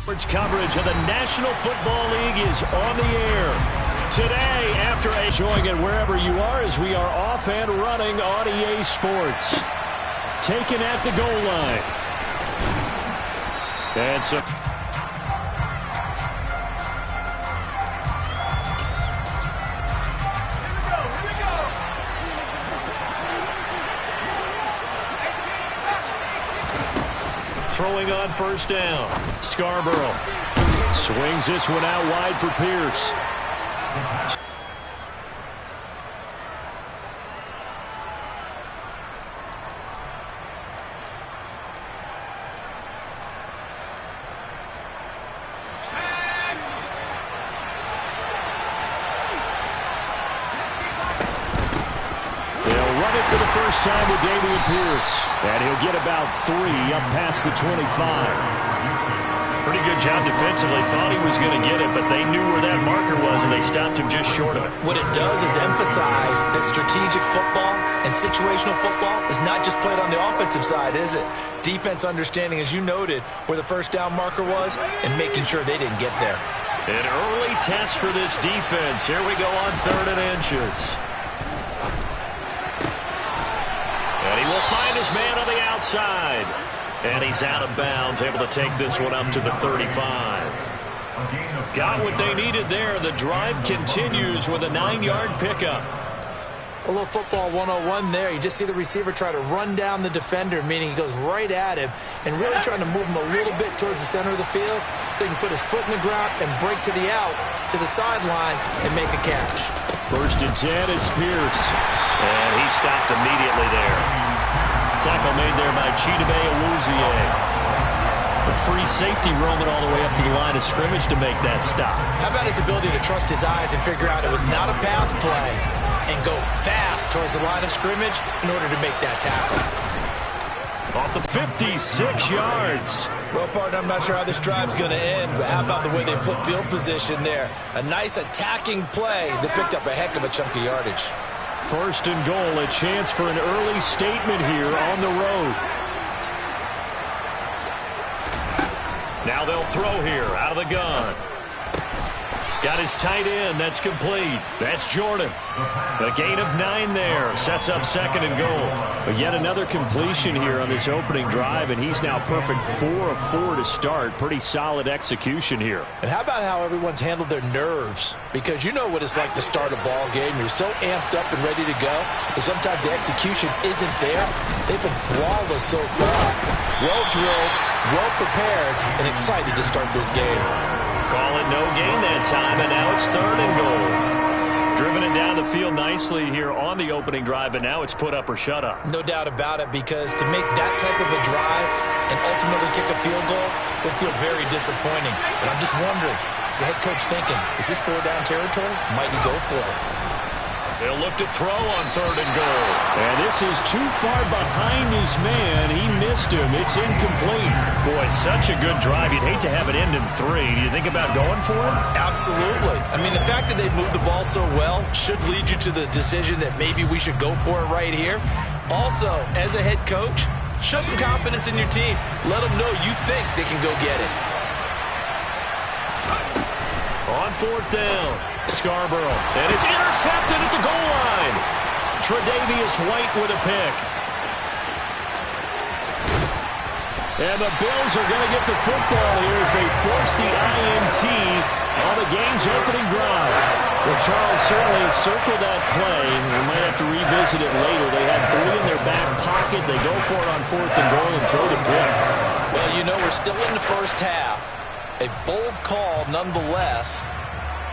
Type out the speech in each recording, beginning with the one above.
Sports coverage of the National Football League is on the air today after enjoying it wherever you are as we are off and running on EA Sports. Taken at the goal line. And so throwing on first down. Scarborough swings this one out wide for Pierce. They'll run it for the first time with Dameon Pierce. And he'll get about 3 up past the 25. Pretty good job defensively. Thought he was going to get it, but they knew where that marker was, and they stopped him just short of it. What it does is emphasize that strategic football and situational football is not just played on the offensive side, is it? Defense understanding, as you noted, where the first down marker was and making sure they didn't get there. An early test for this defense. Here we go on 3rd and inches. And he will find his man on the outside. And he's out of bounds, able to take this one up to the 35. Got what they needed there. The drive continues with a 9-yard pickup. A little football 101 there. You just see the receiver try to run down the defender, meaning he goes right at him and really trying to move him a little bit towards the center of the field so he can put his foot in the ground and break to the out, to the sideline, and make a catch. 1st and 10, it's Pierce. And he stopped immediately there. Tackle made there by Chidobe Awuzie. A free safety roaming all the way up to the line of scrimmage to make that stop. How about his ability to trust his eyes and figure out it was not a pass play and go fast towards the line of scrimmage in order to make that tackle. Off the 56 yards. Well, partner, I'm not sure how this drive's going to end, but how about the way they flip field position there? A nice attacking play that picked up a heck of a chunk of yardage. 1st and goal, a chance for an early statement here on the road. Now they'll throw here out of the gun. Got his tight end. That's complete. That's Jordan. A gain of 9 there. Sets up 2nd and goal. But yet another completion here on this opening drive, and he's now perfect 4 of 4 to start. Pretty solid execution here. And how about how everyone's handled their nerves? Because you know what it's like to start a ball game. You're so amped up and ready to go, but sometimes the execution isn't there. They've been flawless so far. Well drilled, well prepared, and excited to start this game. Call it no gain that time, and now it's 3rd and goal. Driven it down the field nicely here on the opening drive, and now it's put up or shut up. No doubt about it, because to make that type of a drive and ultimately kick a field goal would feel very disappointing. But I'm just wondering, is the head coach thinking, is this 4-down territory? Might he go for it? They'll look to throw on 3rd and goal. And this is too far behind his man. He missed him. It's incomplete. Boy, such a good drive. You'd hate to have it end in 3. Do you think about going for it? Absolutely. I mean, the fact that they moved the ball so well should lead you to the decision that maybe we should go for it right here. Also, as a head coach, show some confidence in your team. Let them know you think they can go get it. On 4th down, Scarborough. And it's intercepted at the goal line. Tre'Davious White with a pick. And the Bills are going to get the football here as they force the INT on the game's opening drive. Well, Charles, certainly circle that play. We might have to revisit it later. They had 3 in their back pocket. They go for it on 4th and goal and throw the pick. Well, you know, we're still in the first half. A bold call nonetheless.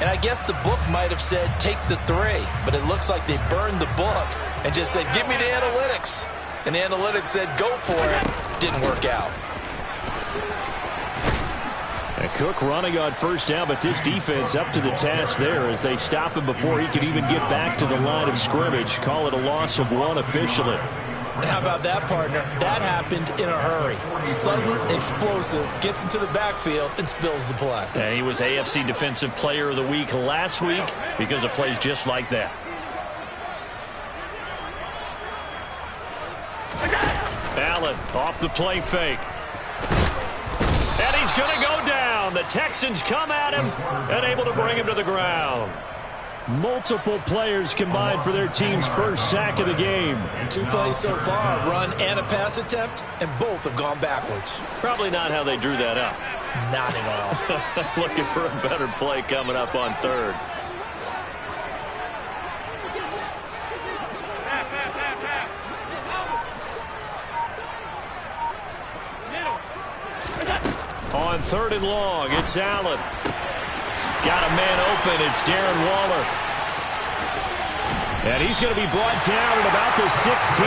And I guess the book might have said take the 3, but it looks like they burned the book and just said give me the analytics. And the analytics said go for it. Didn't work out. And Cook running on 1st down, but this defense up to the task there as they stop him before he can even get back to the line of scrimmage. Call it a loss of 1 officially. How about that, partner? That happened in a hurry. Sudden, explosive, gets into the backfield, and spills the play. And he was AFC Defensive Player of the Week last week because of plays just like that. Allen off the play fake. And he's going to go down. Texans come at him and able to bring him to the ground. Multiple players combined for their team's first sack of the game. 2 plays so far, a run and a pass attempt, and both have gone backwards. Probably not how they drew that up. Not at all. Looking for a better play coming up on third. On 3rd and long, it's Allen. Got a man open. It's Darren Waller. And he's going to be brought down at about the 16.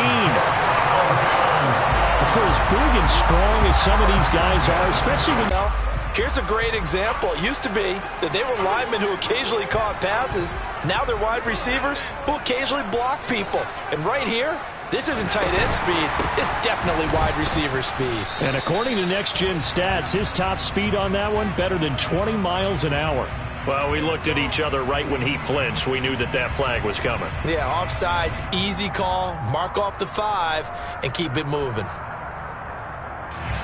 For as big and strong as some of these guys are, especially when... Here's a great example. It used to be that they were linemen who occasionally caught passes. Now they're wide receivers who occasionally block people. And right here, this isn't tight end speed. It's definitely wide receiver speed. And according to Next Gen Stats, his top speed on that one, better than 20 miles an hour. Well, we looked at each other right when he flinched. We knew that that flag was coming. Yeah, offsides, easy call, mark off the 5, and keep it moving.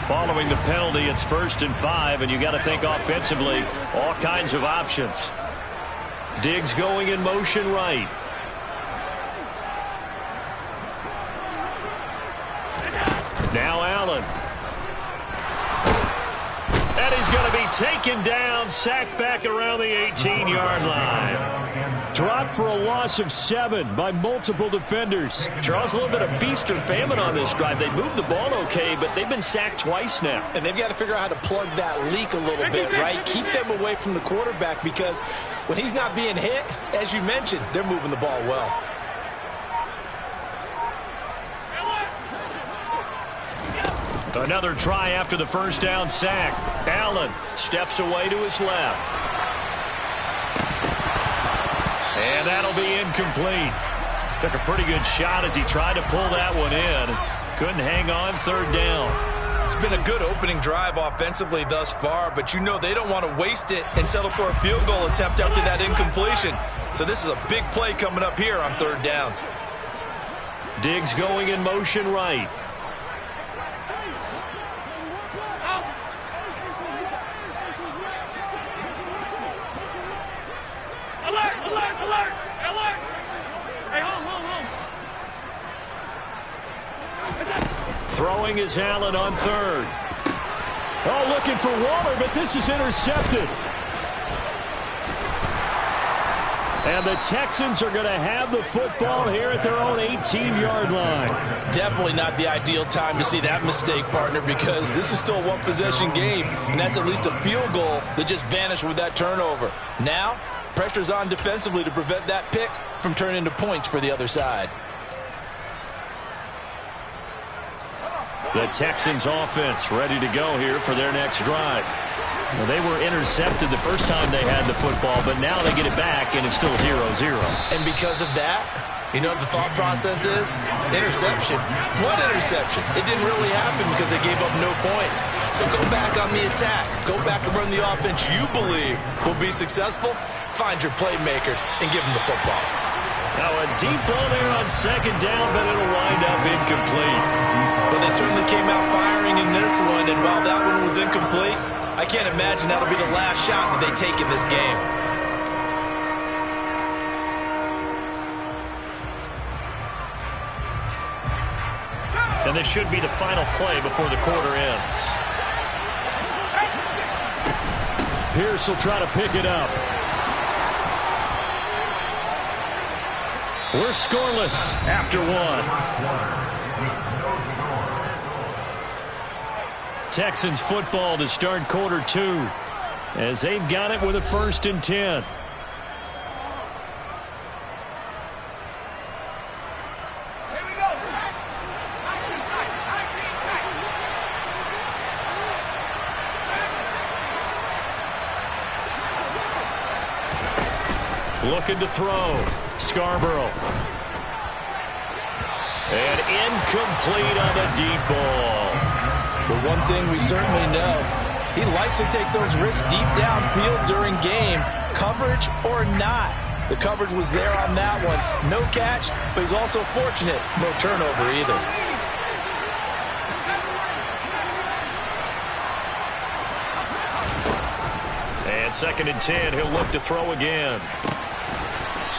Following the penalty, it's 1st and 5, and you got to think offensively, all kinds of options. Diggs going in motion right. Now Allen. And he's going to be taken down, sacked back around the 18-yard line. Dropped for a loss of 7 by multiple defenders. Charles, a little bit of feast or famine on this drive. They moved the ball okay, but they've been sacked twice now. And they've got to figure out how to plug that leak a little bit, right? Keep them away from the quarterback because when he's not being hit, as you mentioned, they're moving the ball well. Another try after the first down sack. Allen steps away to his left. And that'll be incomplete. Took a pretty good shot as he tried to pull that one in. Couldn't hang on 3rd down. It's been a good opening drive offensively thus far, but you know they don't want to waste it and settle for a field goal attempt after that incompletion. So this is a big play coming up here on 3rd down. Diggs going in motion right. Throwing is Allen on 3rd. Oh, looking for Waller, but this is intercepted. And the Texans are going to have the football here at their own 18-yard line. Definitely not the ideal time to see that mistake, partner, because this is still a one-possession game, and that's at least a field goal that just vanished with that turnover. Now, pressure's on defensively to prevent that pick from turning into points for the other side. The Texans offense ready to go here for their next drive. Well, they were intercepted the first time they had the football, but now they get it back, and it's still 0-0. And because of that, you know what the thought process is? Interception. What interception? It didn't really happen because they gave up no points. So go back on the attack. Go back and run the offense you believe will be successful. Find your playmakers and give them the football. Now a deep ball there on 2nd down, but it'll wind up incomplete. Well, they certainly came out firing in this one, and while that one was incomplete, I can't imagine that'll be the last shot that they take in this game. And this should be the final play before the quarter ends. Pierce will try to pick it up. We're scoreless after 1. Texans football to start quarter 2 as they've got it with a 1st and 10. Looking to throw. Scarborough. And incomplete on the deep ball. But one thing we certainly know, he likes to take those risks deep downfield during games, coverage or not. The coverage was there on that one. No catch, but he's also fortunate. No turnover either. And 2nd and 10, he'll look to throw again.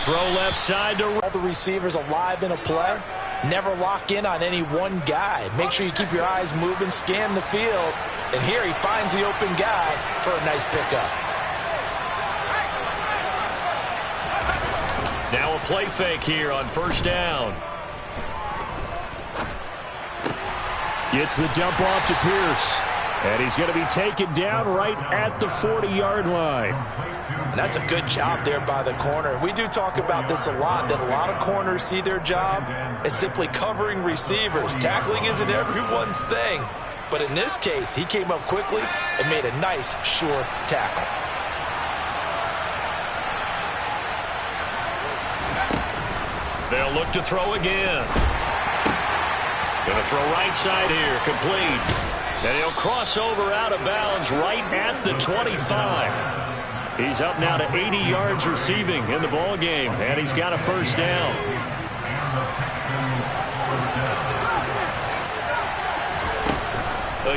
Throw left side to all the receivers alive in a play. Never lock in on any one guy. Make sure you keep your eyes moving, scan the field. And here he finds the open guy for a nice pickup. Now a play fake here on 1st down. Gets the dump off to Pierce. And he's going to be taken down right at the 40-yard line. And that's a good job there by the corner. We do talk about this a lot, that a lot of corners see their job as simply covering receivers. Tackling isn't everyone's thing. But in this case, he came up quickly and made a nice, sure tackle. They'll look to throw again. Going to throw right side here, complete. And he'll cross over out of bounds right at the 25. He's up now to 80 yards receiving in the ball game, and he's got a 1st down.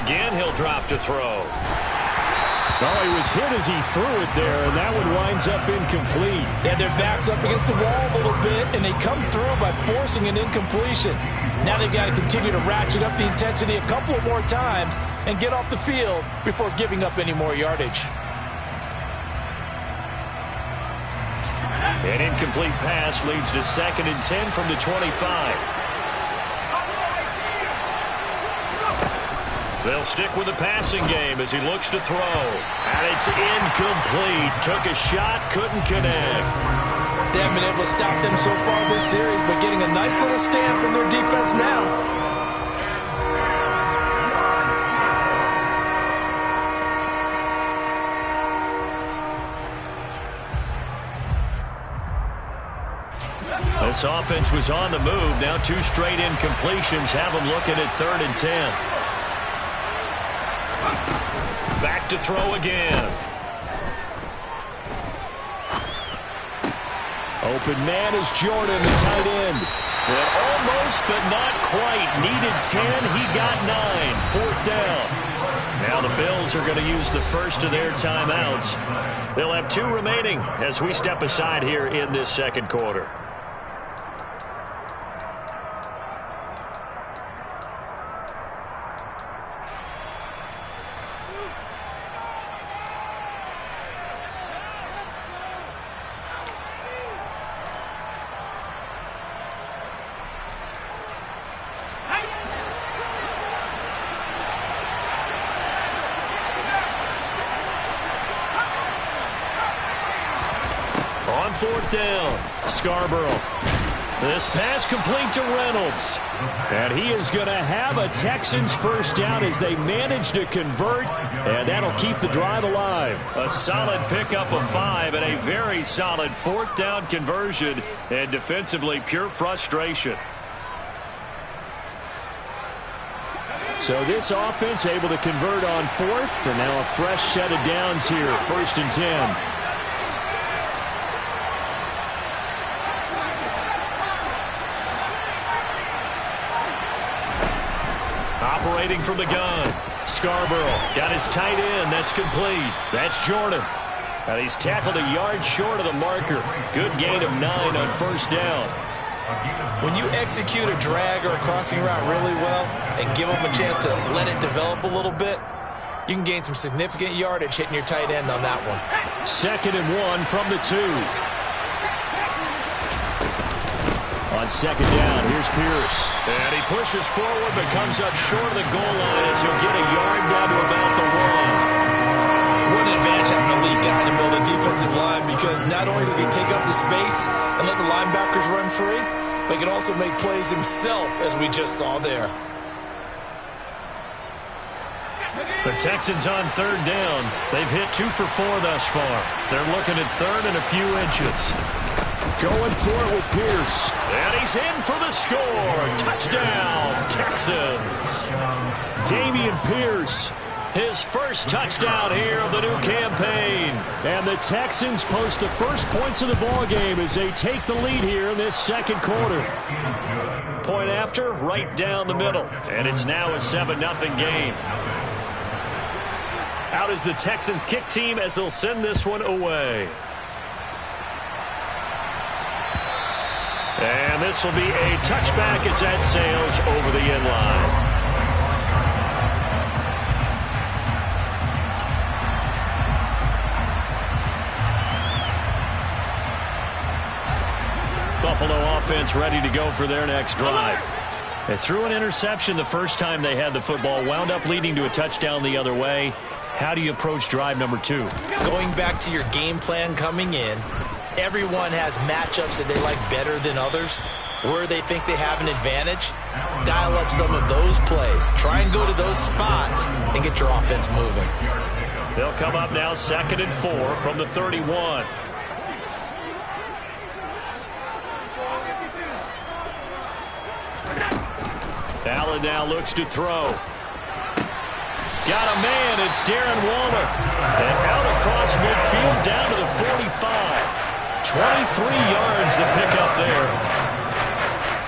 Again, he'll drop to throw. Oh, he was hit as he threw it there, and that one winds up incomplete. Yeah, their back's up against the wall a little bit, and they come through by forcing an incompletion. Now they've got to continue to ratchet up the intensity a couple of more times and get off the field before giving up any more yardage. An incomplete pass leads to 2nd and 10 from the 25. They'll stick with the passing game as he looks to throw. And it's incomplete. Took a shot, couldn't connect. They haven't been able to stop them so far this series, but getting a nice little stand from their defense now. This offense was on the move. Now 2 straight incompletions have them looking at 3rd and 10. Back to throw again. Open man is Jordan, the tight end. Well, almost, but not quite. Needed 10. He got 9. 4th down. Now the Bills are going to use the first of their timeouts. They'll have 2 remaining as we step aside here in this 2nd quarter. On 4th down, Scarborough. This pass complete to Reynolds. And he is going to have a Texans 1st down as they manage to convert, and that'll keep the drive alive. A solid pickup of 5 and a very solid 4th down conversion, and defensively pure frustration. So this offense able to convert on 4th, and now a fresh set of downs here, 1st and 10. Operating from the gun, Scarborough got his tight end. That's complete. That's Jordan. And he's tackled a yard short of the marker. Good gain of 9 on 1st down. When you execute a drag or a crossing route really well and give them a chance to let it develop a little bit, you can gain some significant yardage hitting your tight end on that one. 2nd and 1 from the 2. On 2nd down, here's Pierce. And he pushes forward but comes up short of the goal line as he'll get a yard down to about the 1. What an advantage having a lead guy in the middle of the defensive line, because not only does he take up the space and let the linebackers run free, but he can also make plays himself, as we just saw there. The Texans on 3rd down. They've hit 2 for 4 thus far. They're looking at 3rd and a few inches. Going for it with Pierce. And he's in for the score. Touchdown, Texans. Dameon Pierce. His first touchdown here of the new campaign. And the Texans post the first points of the ball game as they take the lead here in this 2nd quarter. Point after, right down the middle. And it's now a 7-0 game. Out is the Texans kick team as they'll send this one away. And this will be a touchback as that sails over the end line. Buffalo offense ready to go for their next drive. They threw an interception the first time they had the football, wound up leading to a touchdown the other way. How do you approach drive number 2? Going back to your game plan coming in, everyone has matchups that they like better than others, where they think they have an advantage. Dial up some of those plays. Try and go to those spots and get your offense moving. They'll come up now 2nd and 4 from the 31. Allen now looks to throw. Got a man. It's Darren Waller. And out across midfield down to the 45. 23 yards to pick up there.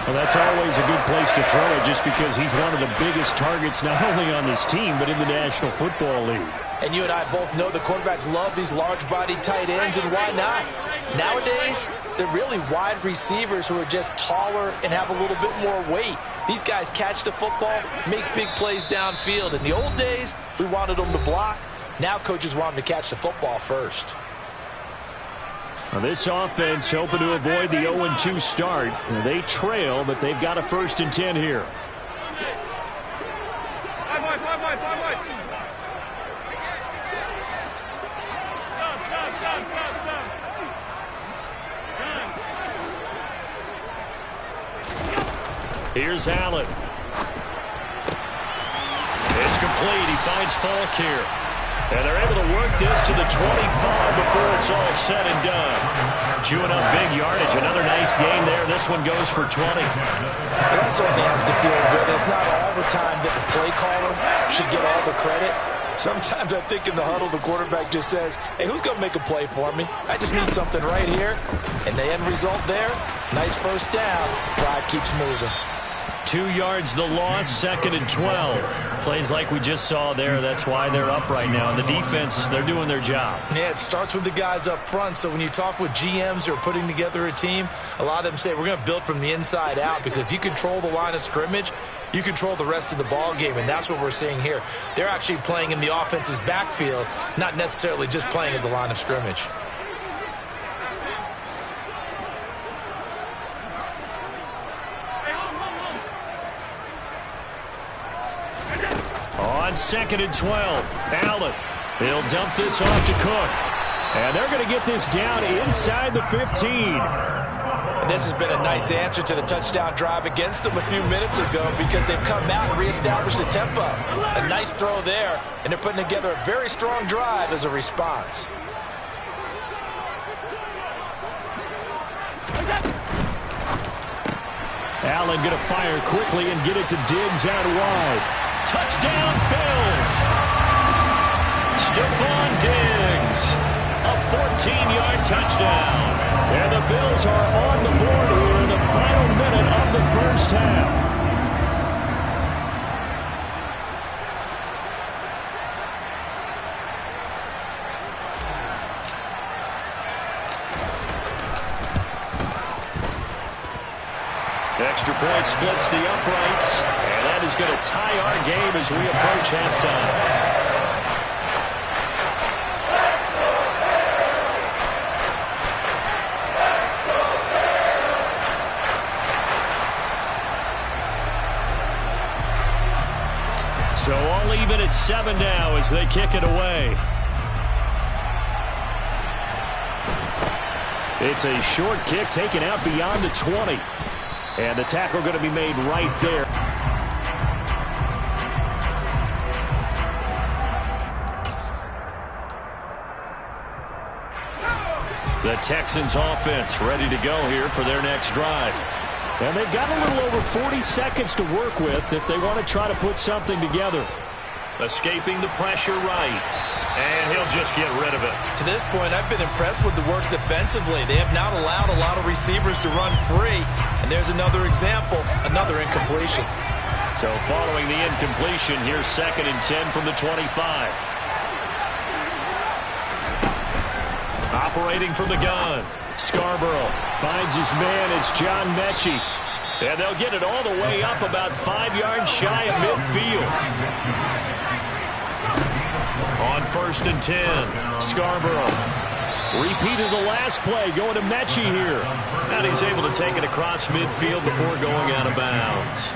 Well, that's always a good place to throw it just because he's one of the biggest targets not only on this team but in the National Football League. And you and I both know the quarterbacks love these large-body tight ends, and why not? Nowadays, they're really wide receivers who are just taller and have a little bit more weight. These guys catch the football, make big plays downfield. In the old days, we wanted them to block. Now coaches want them to catch the football first. Now this offense hoping to avoid the 0-2 start. They trail, but they've got a 1st and 10 here. Here's Allen. It's complete. He finds Falk here. And they're able to work this to the 25 before it's all said and done. Chewing up big yardage. Another nice gain there. This one goes for 20. Well, that certainly has to feel good. It's not all the time that the play caller should get all the credit. Sometimes I think in the huddle, the quarterback just says, hey, who's going to make a play for me? I just need something right here. And the end result there, nice 1st down. Drive keeps moving. 2 yards the loss, 2nd and 12. Plays like we just saw there. That's why they're up right now. And the defense, they're doing their job. Yeah, it starts with the guys up front. So when you talk with GMs who are putting together a team, a lot of them say we're going to build from the inside out, because if you control the line of scrimmage, you control the rest of the ball game, and that's what we're seeing here. They're actually playing in the offense's backfield, not necessarily just playing at the line of scrimmage. On 2nd and 12, Allen. He'll dump this off to Cook. And they're going to get this down inside the 15. And this has been a nice answer to the touchdown drive against them a few minutes ago, because they've come out and reestablished the tempo. A nice throw there, and they're putting together a very strong drive as a response. Allen going to fire quickly and get it to Diggs out wide. Touchdown, Bills! Stephon Diggs, a 14-yard touchdown. And the Bills are on the board here in the final minute of the 1st half. Extra point splits the uprights, and that is going to tie our game as we approach halftime. So all even at 7 now as they kick it away. It's a short kick taken out beyond the 20. And the tackle going to be made right there. The Texans offense ready to go here for their next drive. And they've got a little over 40 seconds to work with if they want to try to put something together. Escaping the pressure right. And he'll just get rid of it. To this point, I've been impressed with the work defensively. They have not allowed a lot of receivers to run free. And there's another example, another incompletion. So following the incompletion, here's 2nd and 10 from the 25. operating from the gun. Scarborough finds his man. It's John Mechie. And they'll get it all the way up about 5 yards shy of midfield. On 1st and 10, Scarborough. Repeated the last play, going to Mechie here. And he's able to take it across midfield before going out of bounds.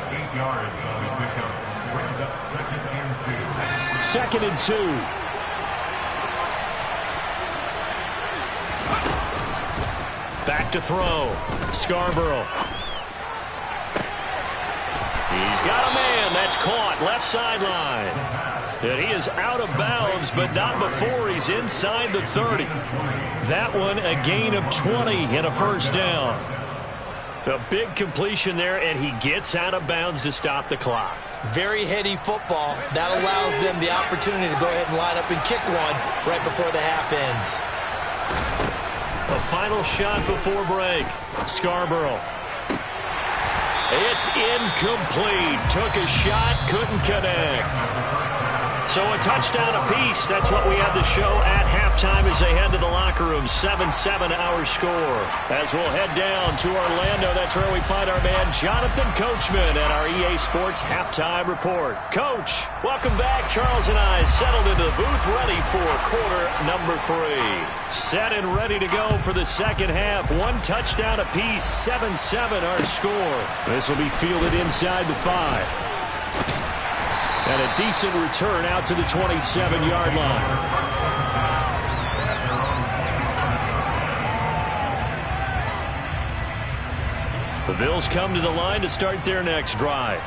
8 yards on the pickup. Brings up 2nd and 2. 2nd and 2. Back to throw. Scarborough. He's got a man. That's caught. Left sideline. And he is out of bounds, but not before he's inside the 30. That one a gain of 20 and a first down. A big completion there, and he gets out of bounds to stop the clock. Very heady football. That allows them the opportunity to go ahead and line up and kick one right before the half ends. A final shot before break. Scarborough. It's incomplete. Took a shot, couldn't connect. So a touchdown apiece. That's what we had to show at halftime as they head to the locker room. 7-7 our score. As we'll head down to Orlando, that's where we find our man Jonathan Coachman at our EA Sports Halftime Report. Coach, welcome back. Charles and I settled into the booth ready for quarter number 3. Set and ready to go for the second half. One touchdown apiece. 7-7 our score. This will be fielded inside the 5. And a decent return out to the 27-yard line. The Bills come to the line to start their next drive.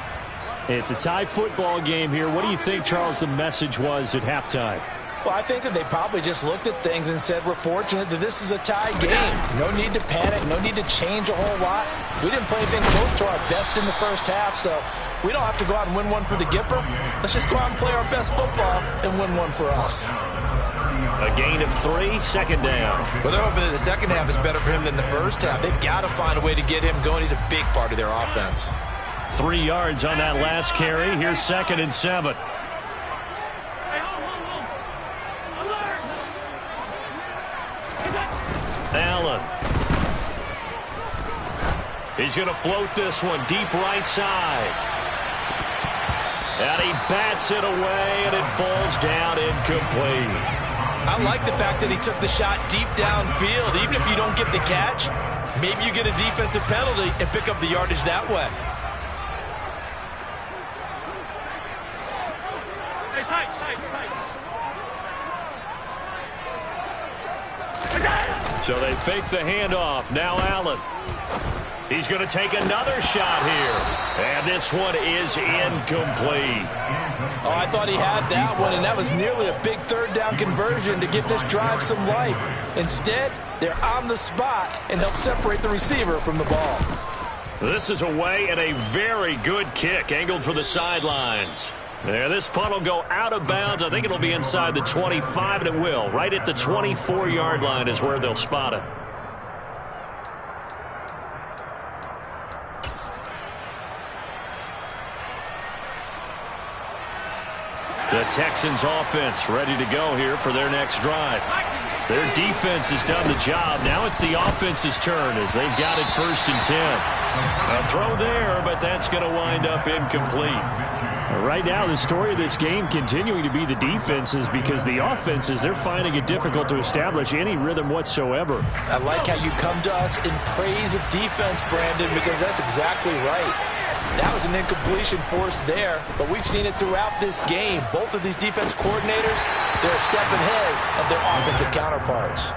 It's a tie football game here. What do you think, Charles, the message was at halftime? Well, I think that they probably just looked at things and said, we're fortunate that this is a tie game. No need to panic. No need to change a whole lot. We didn't play anything close to our best in the first half, so we don't have to go out and win one for the Gipper. Let's just go out and play our best football and win one for us. A gain of 3, second down. Well, they're hoping that the second half is better for him than the first half. They've got to find a way to get him going. He's a big part of their offense. 3 yards on that last carry. Here's 2nd and 7. Allen. He's going to float this one deep right side. And he bats it away, and it falls down incomplete. I like the fact that he took the shot deep downfield. Even if you don't get the catch, maybe you get a defensive penalty and pick up the yardage that way. So they fake the handoff. Now Allen. He's going to take another shot here. And this one is incomplete. Oh, I thought he had that one, and that was nearly a big third down conversion to give this drive some life. Instead, they're on the spot and help separate the receiver from the ball. This is away and a very good kick angled for the sidelines. There, this punt will go out of bounds. I think it'll be inside the 25, and it will. Right at the 24-yard line is where they'll spot it. The Texans offense ready to go here for their next drive. Their defense has done the job. Now it's the offense's turn as they've got it 1st and 10. A throw there, but that's going to wind up incomplete. Right now, the story of this game continuing to be the defenses, because the offenses, they're finding it difficult to establish any rhythm whatsoever. I like how you come to us in praise of defense, Brandon, because that's exactly right. That was an incompletion forced there, but we've seen it throughout this game. Both of these defense coordinators, they're a step ahead of their offensive counterparts.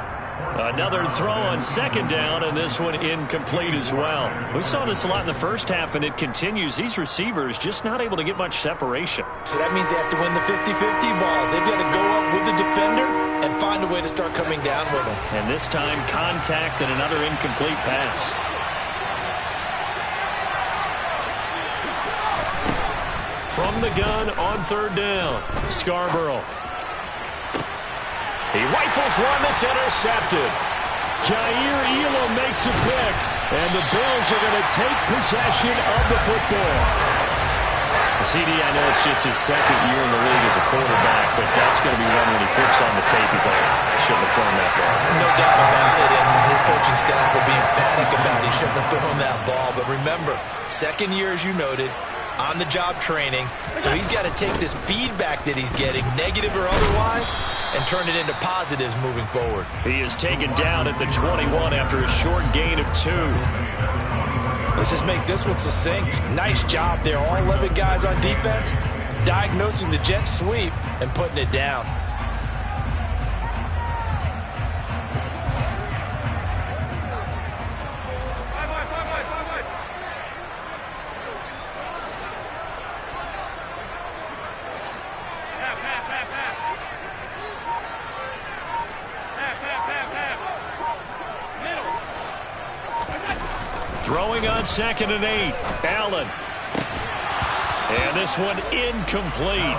Another throw on 2nd down, and this one incomplete as well. We saw this a lot in the first half, and it continues. These receivers just not able to get much separation. So that means they have to win the 50-50 balls. They've got to go up with the defender and find a way to start coming down with them. And this time, contact and another incomplete pass. From the gun on 3rd down, Scarborough. He rifles one that's intercepted. Jair Elam makes a pick, and the Bills are going to take possession of the football. CD, I know it's just his second year in the league as a quarterback, but that's going to be one when he flips on the tape. He's like, I shouldn't have thrown that ball. No doubt about it, and his coaching staff will be emphatic about he shouldn't have thrown that ball. But remember, second year, as you noted, on-the-job training, so he's got to take this feedback that he's getting, negative or otherwise, and turn it into positives moving forward. He is taken down at the 21 after a short gain of 2. Let's just make this one succinct. Nice job there. All 11 guys on defense diagnosing the jet sweep and putting it down. Throwing on 2nd and 8. Allen. And this one incomplete.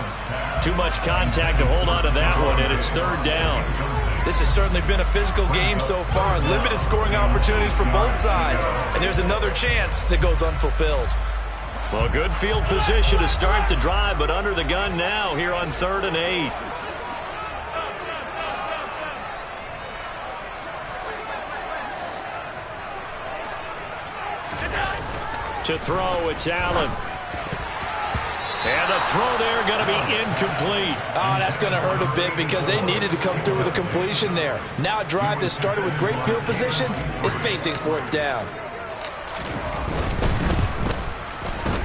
Too much contact to hold on to that one, and it's 3rd down. This has certainly been a physical game so far. Limited scoring opportunities for both sides. And there's another chance that goes unfulfilled. Well, good field position to start the drive, but under the gun now here on 3rd and 8. To throw, it's Allen. And the throw there going to be incomplete. Oh, that's going to hurt a bit because they needed to come through with a completion there. Now a drive that started with great field position is facing 4th down.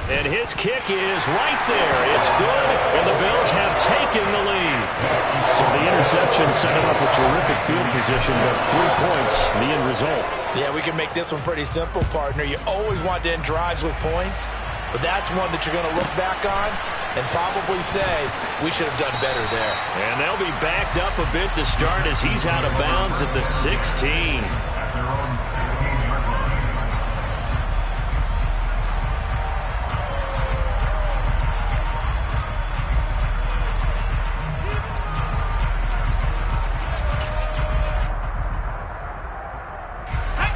And his kick is right there. It's good, and the Bills have taken the lead. So the interception set him up a terrific field position, but 3 points, the end result. Yeah, we can make this one pretty simple, partner. You always want to end drives with points, but that's one that you're going to look back on and probably say, we should have done better there. And they'll be backed up a bit to start as he's out of bounds at the 16.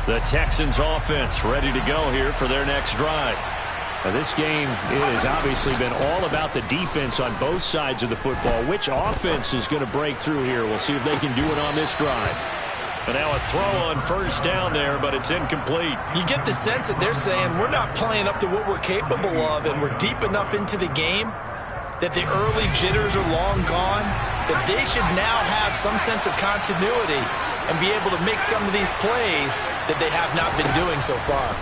The Texans offense ready to go here for their next drive. Now this game, it has obviously been all about the defense on both sides of the football. Which offense is going to break through here? We'll see if they can do it on this drive. And now a throw on 1st down there, but it's incomplete. You get the sense that they're saying we're not playing up to what we're capable of, and we're deep enough into the game that the early jitters are long gone, that they should now have some sense of continuity and be able to make some of these plays that they have not been doing so far.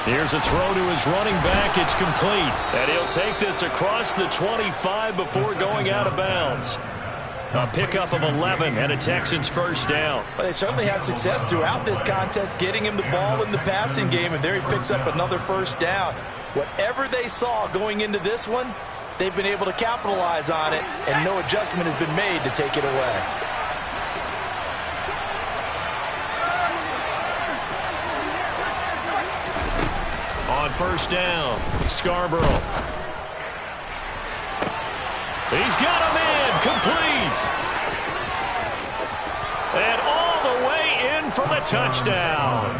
Here's a throw to his running back. It's complete. And he'll take this across the 25 before going out of bounds. A pickup of 11 and a Texans 1st down. Well, they certainly had success throughout this contest getting him the ball in the passing game, and there he picks up another 1st down. Whatever they saw going into this one, they've been able to capitalize on it, and no adjustment has been made to take it away. On 1st down, Scarborough. He's got a man, complete. And all the way in for the touchdown.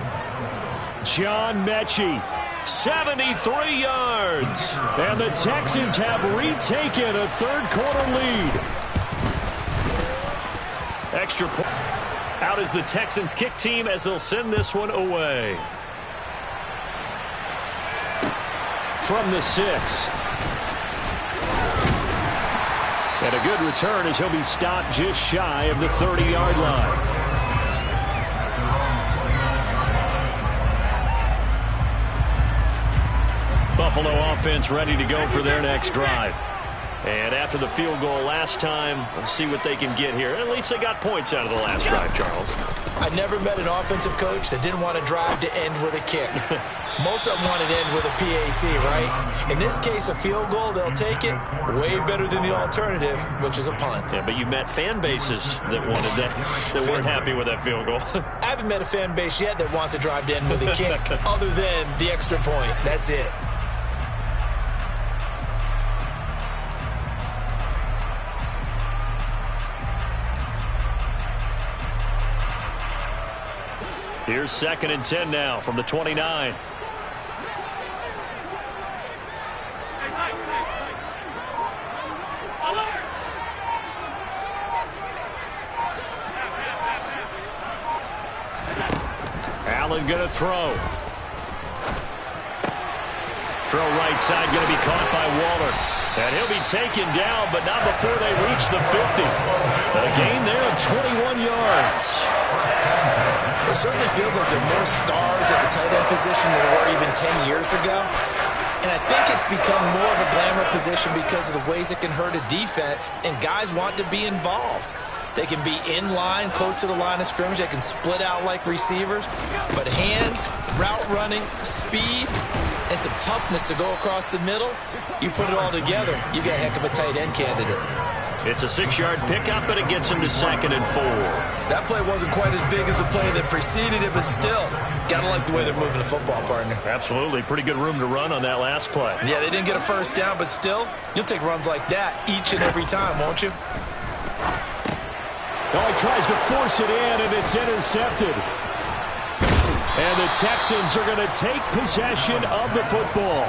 John Mechie, 73 yards. And the Texans have retaken a 3rd quarter lead. Extra point. Out is the Texans kick team as they'll send this one away. From the 6. And a good return as he'll be stopped just shy of the 30-yard line. Buffalo offense ready to go for their next drive. And after the field goal last time, we'll see what they can get here. At least they got points out of the last drive, Charles. I never met an offensive coach that didn't want to drive to end with a kick. Most of them want to end with a PAT, right? In this case, a field goal, they'll take it. Way better than the alternative, which is a punt. Yeah, but you met fan bases that wanted that, that weren't happy with that field goal. I haven't met a fan base yet that wants to drive to end with a kick, other than the extra point. That's it. Here's 2nd and 10 now from the 29. Allen going to throw. Throw right side going to be caught by Waller. And he'll be taken down, but not before they reach the 50. A gain there of 21 yards. It certainly feels like there are more stars at the tight end position than there were even 10 years ago. And I think it's become more of a glamour position because of the ways it can hurt a defense, and guys want to be involved. They can be in line, close to the line of scrimmage. They can split out like receivers. But hands, route running, speed, and some toughness to go across the middle, you put it all together, you got a heck of a tight end candidate. It's a 6-yard pickup, but it gets him to 2nd and 4. That play wasn't quite as big as the play that preceded it, but still, got to like the way they're moving the football, partner. Absolutely. Pretty good room to run on that last play. Yeah, they didn't get a first down, but still, you'll take runs like that each and every time, won't you? Oh, he tries to force it in, and it's intercepted. And the Texans are going to take possession of the football.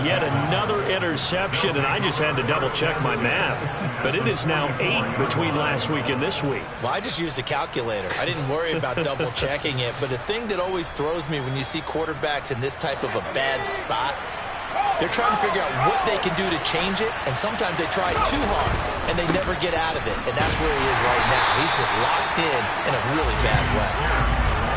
Yet another interception, and I just had to double-check my math. But it is now 8 between last week and this week. Well, I just used a calculator. I didn't worry about double-checking it. But the thing that always throws me when you see quarterbacks in this type of a bad spot, they're trying to figure out what they can do to change it, and sometimes they try too hard, and they never get out of it. And that's where he is right now. He's just locked in a really bad way.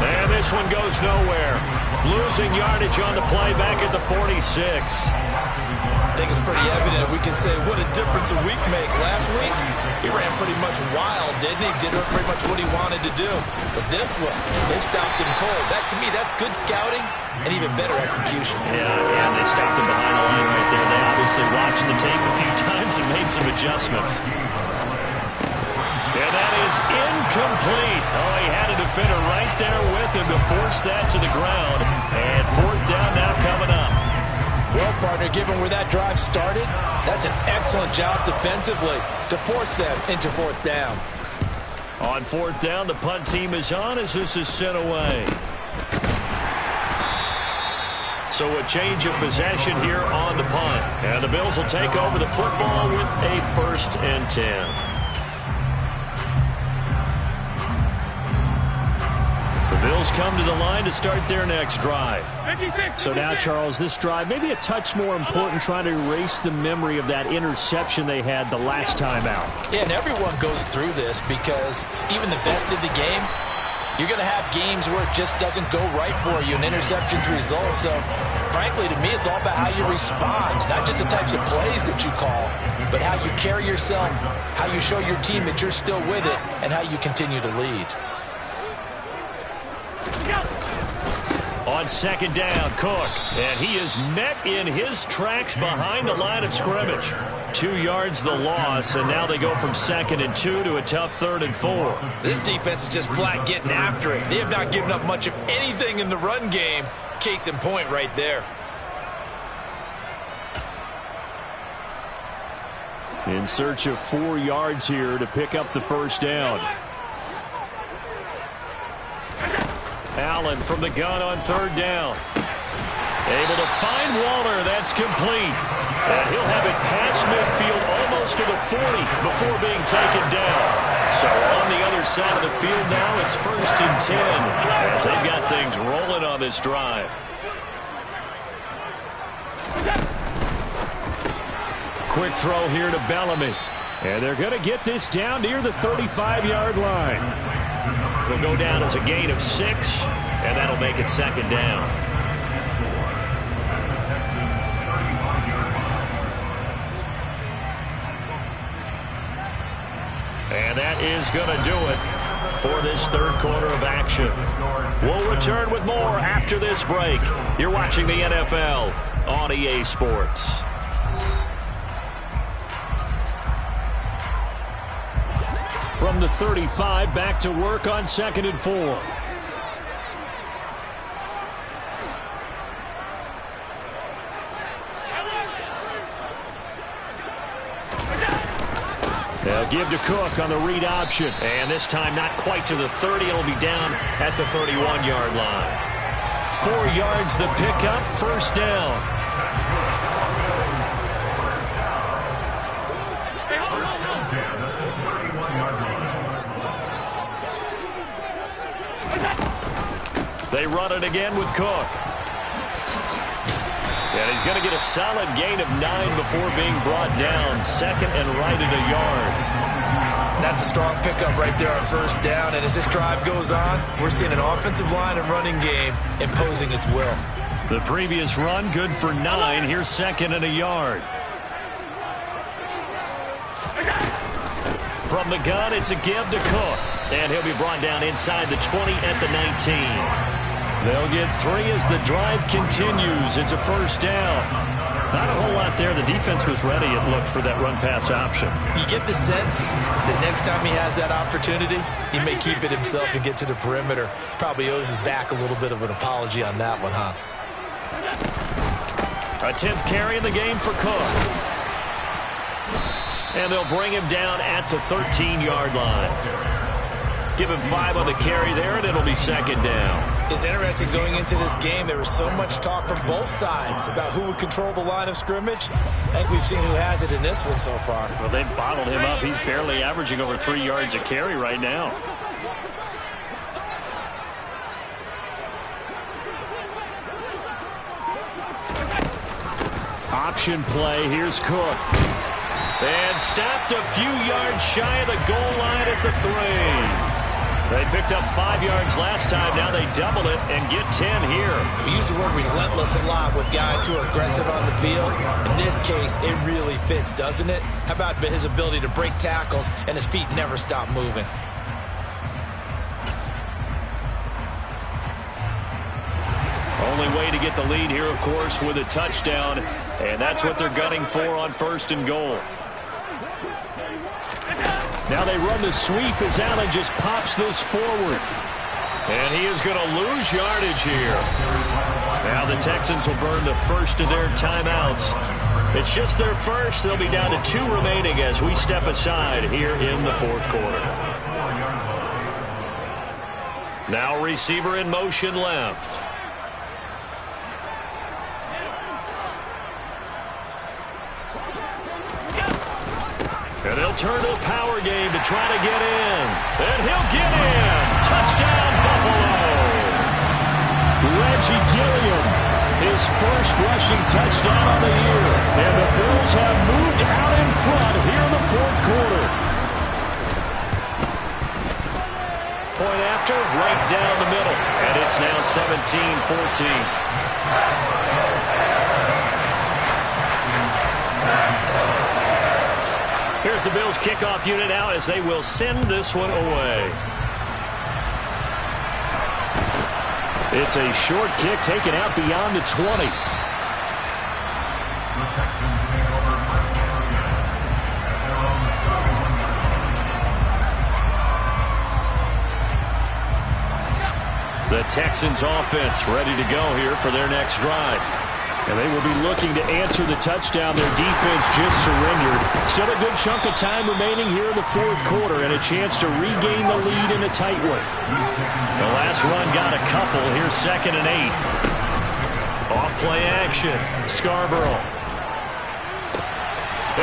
And this one goes nowhere. Losing yardage on the play back at the 46. I think it's pretty evident. We can say what a difference a week makes. Last week, he ran pretty much wild, didn't he? Did pretty much what he wanted to do. But this one, they stopped him cold. That, to me, that's good scouting and even better execution. Yeah, they stopped him behind the line right there. They obviously watched the tape a few times and made some adjustments. And that is incomplete. Oh, he had a defender right there with him to force that to the ground. And 4th down now coming up. Well, partner, given where that drive started, that's an excellent job defensively to force them into 4th down. On 4th down, the punt team is on as this is sent away. So a change of possession here on the punt. And the Bills will take over the football with a 1st and 10. The Bills come to the line to start their next drive. So now, Charles, this drive maybe a touch more important, trying to erase the memory of that interception they had the last time out. Yeah, and everyone goes through this because even the best in the game, you're going to have games where it just doesn't go right for you, and interceptions result. So, frankly, to me, it's all about how you respond, not just the types of plays that you call, but how you carry yourself, how you show your team that you're still with it, and how you continue to lead. On 2nd down, Cook, and he is met in his tracks behind the line of scrimmage. 2 yards the loss, and now they go from 2nd and 2 to a tough 3rd and 4. This defense is just flat getting after it. They have not given up much of anything in the run game. Case in point right there. In search of 4 yards here to pick up the 1st down. Allen from the gun on 3rd down. Able to find Waller. That's complete. And he'll have it past midfield almost to the 40 before being taken down. So on the other side of the field now, it's 1st and 10 as they've got things rolling on this drive. Quick throw here to Bellamy. And they're going to get this down near the 35-yard line. It'll go down as a gain of 6, and that'll make it 2nd down. And that is going to do it for this 3rd quarter of action. We'll return with more after this break. You're watching the NFL on EA Sports. From the 35, back to work on 2nd and 4. They'll give to Cook on the read option. And this time not quite to the 30. It'll be down at the 31-yard line. 4 yards the pickup, 1st down. run it again with Cook. And he's going to get a solid gain of 9 before being brought down. Second and right at a yard. That's a strong pickup right there on first down. And as this drive goes on, we're seeing an offensive line and running game imposing its will. The previous run, good for 9. Here's second and a yard. From the gun, it's a give to Cook. And he'll be brought down inside the 20 at the 19. They'll get 3 as the drive continues. It's a first down. Not a whole lot there. The defense was ready, it looked, for that run-pass option. You get the sense that next time he has that opportunity, he may keep it himself and get to the perimeter. Probably owes his back a little bit of an apology on that one, huh? A 10th carry in the game for Cook. And they'll bring him down at the 13-yard line. Give him 5 on the carry there, and it'll be second down. It's interesting going into this game. There was so much talk from both sides about who would control the line of scrimmage. I think we've seen who has it in this one so far. Well, they've bottled him up. He's barely averaging over 3 yards a carry right now. Option play. Here's Cook. And stopped a few yards shy of the goal line at the 3. They picked up 5 yards last time. Now they double it and get 10 here. We use the word relentless a lot with guys who are aggressive on the field. In this case, it really fits, doesn't it? How about his ability to break tackles and his feet never stop moving? Only way to get the lead here, of course, with a touchdown. And that's what they're gunning for on first and goal. Now they run the sweep as Allen just pops this forward. And he is going to lose yardage here. Now the Texans will burn the first of their timeouts. It's just their first. They'll be down to 2 remaining as we step aside here in the fourth quarter. Now receiver in motion left. And they'll turn to a power game to try to get in. And he'll get in. Touchdown, Buffalo. Reggie Gilliam, his first rushing touchdown of the year. And the Bills have moved out in front here in the fourth quarter. Point after, right down the middle. And it's now 17-14. Here's the Bills kickoff unit now as they will send this one away. It's a short kick taken out beyond the 20. The Texans offense ready to go here for their next drive. And they will be looking to answer the touchdown their defense just surrendered. Still a good chunk of time remaining here in the fourth quarter and a chance to regain the lead in a tight one. The last run got a couple. Here's second and 8. Off play action. Scarborough.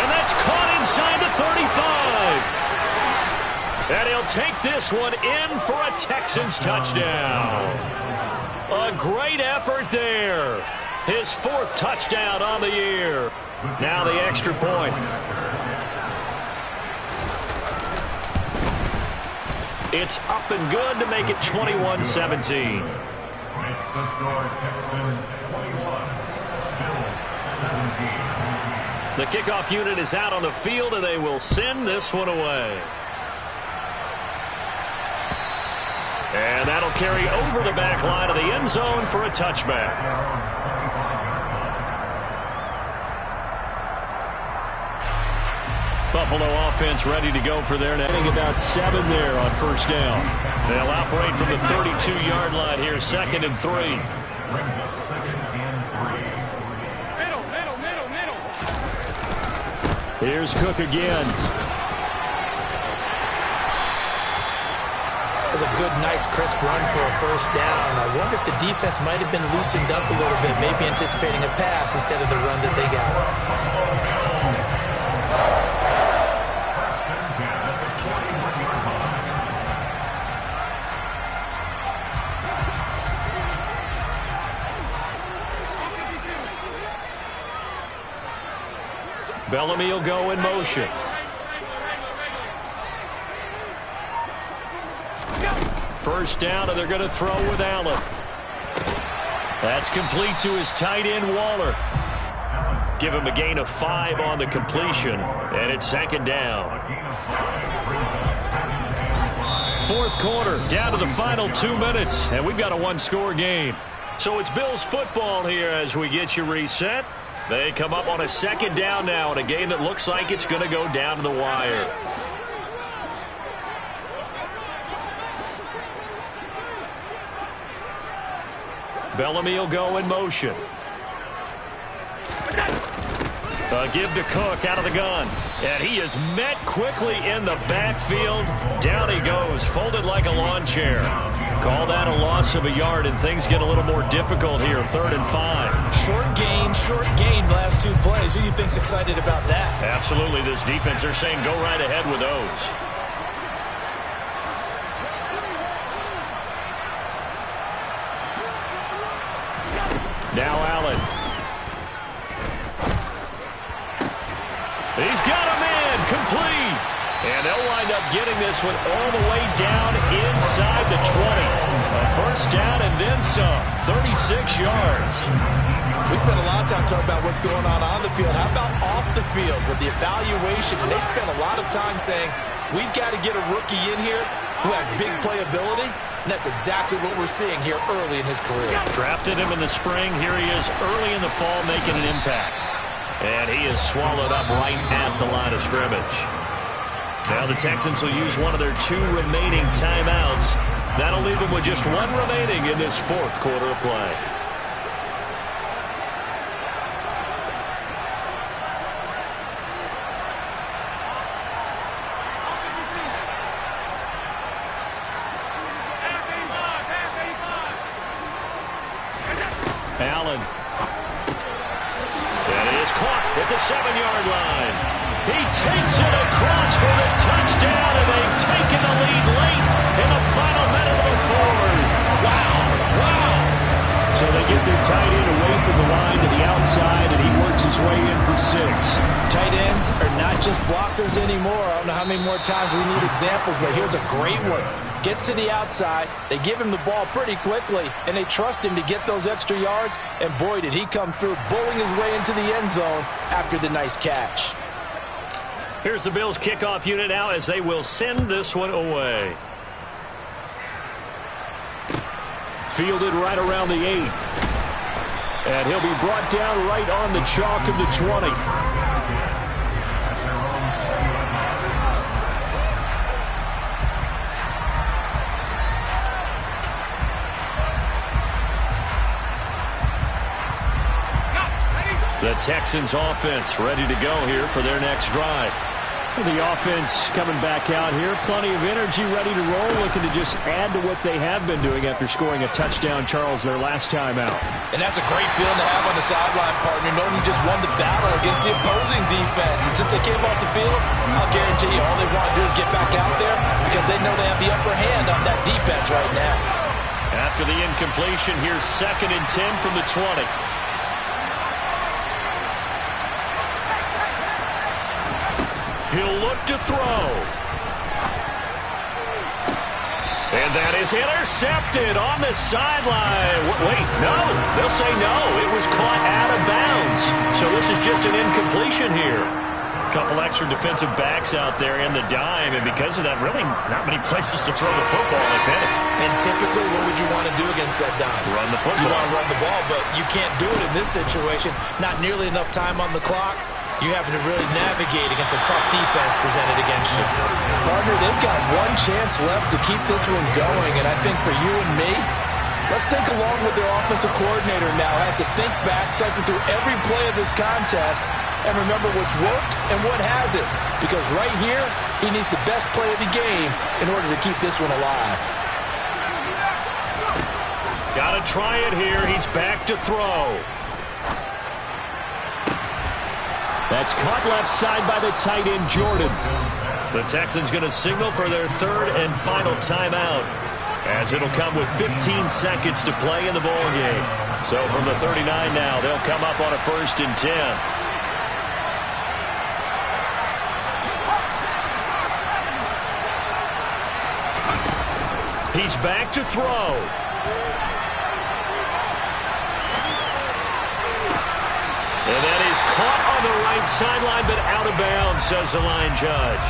And that's caught inside the 35. And he'll take this one in for a Texans touchdown. A great effort there. His 4th touchdown on the year. Now the extra point. It's up and good to make it 21-17. It's the score, Texans 21, Bills 17. The kickoff unit is out on the field, and they will send this one away. And that'll carry over the back line of the end zone for a touchback. Buffalo offense ready to go for their netting. About 7 there on first down. They'll operate from the 32-yard line here, second and 3. Brings up second and 3. Middle. Here's Cook again. That's a good, nice, crisp run for a first down. I wonder if the defense might have been loosened up a little bit, maybe anticipating a pass instead of the run that they got. Bellamy will go in motion. First down, and they're going to throw with Allen. That's complete to his tight end, Waller. Give him a gain of 5 on the completion, and it's second down. Fourth quarter, down to the final 2 minutes, and we've got a one-score game. So it's Bills football here as we get you reset. They come up on a second down now in a game that looks like it's going to go down to the wire. Bellamy will go in motion. Give to Cook out of the gun. And he is met quickly in the backfield. Down he goes, folded like a lawn chair. Call that a loss of a yard, and things get a little more difficult here. 3rd and 5. Short gain last 2 plays. Who do you think's excited about that? Absolutely, this defense, they're saying go right ahead with those. Now Allen. He's got a man, complete. And they'll wind up getting this one all the way down inside the 20. A first down and then some, 36 yards. We spent a lot of time talking about what's going on the field. How about off the field with the evaluation? And they spent a lot of time saying, we've got to get a rookie in here who has big playability. And that's exactly what we're seeing here early in his career. Drafted him in the spring. Here he is early in the fall making an impact. And he is swallowed up right at the line of scrimmage. Now the Texans will use one of their 2 remaining timeouts. That'll leave them with just 1 remaining in this 4th quarter of play. Allen. And he is caught at the 7-yard line. He takes it across for the touchdown, and they've taken the lead late in the final minute of the 4th. Wow. So they get their tight end away from the line to the outside, and he works his way in for 6. Tight ends are not just blockers anymore. I don't know how many more times we need examples, but here's a great one. Gets to the outside, they give him the ball pretty quickly, and they trust him to get those extra yards, and boy, did he come through, bowling his way into the end zone after the nice catch. Here's the Bills kickoff unit now as they will send this one away. Fielded right around the 8. And he'll be brought down right on the chalk of the 20. The Texans offense ready to go here for their next drive. The offense coming back out here. Plenty of energy, ready to roll, looking to just add to what they have been doing after scoring a touchdown, Charles, their last time out. And that's a great feeling to have on the sideline, partner, knowing you just won the battle against the opposing defense. And since they came off the field, I'll guarantee you all they want to do is get back out there because they know they have the upper hand on that defense right now. After the incompletion, here's 2nd and 10 from the 20. He'll look to throw. And that is intercepted on the sideline. Wait, no. They'll say no. It was caught out of bounds. So this is just an incompletion here. A couple extra defensive backs out there in the dime, and because of that, really not many places to throw the football, if any. And typically, what would you want to do against that dime? Run the football. You want to run the ball, but you can't do it in this situation. Not nearly enough time on the clock. You having to really navigate against a tough defense presented against you. Partner, they've got 1 chance left to keep this one going, and I think for you and me, let's think along with their offensive coordinator now. Has to think back, cycle through every play of this contest, and remember what's worked and what hasn't. Because right here, he needs the best play of the game in order to keep this one alive. Got to try it here. He's back to throw. That's caught left side by the tight end, Jordan. The Texans going to signal for their 3rd and final timeout, as it'll come with 15 seconds to play in the ball game. So from the 39 now, they'll come up on a 1st and 10. He's back to throw. And that is caught on the right sideline, but out of bounds, says the line judge.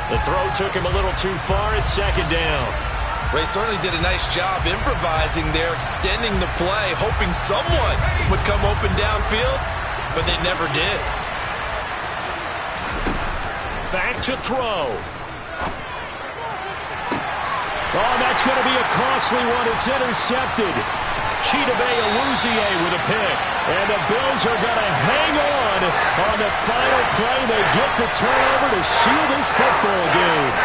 The throw took him a little too far. It's second down. They certainly did a nice job improvising there, extending the play, hoping someone would come open downfield, but they never did. Back to throw. Oh, that's going to be a costly one. It's intercepted. Chidobe Awuzie with a pick. And the Bills are going to hang on the final play. They get the turnover to seal this football game.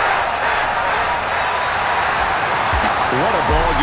What a ball game.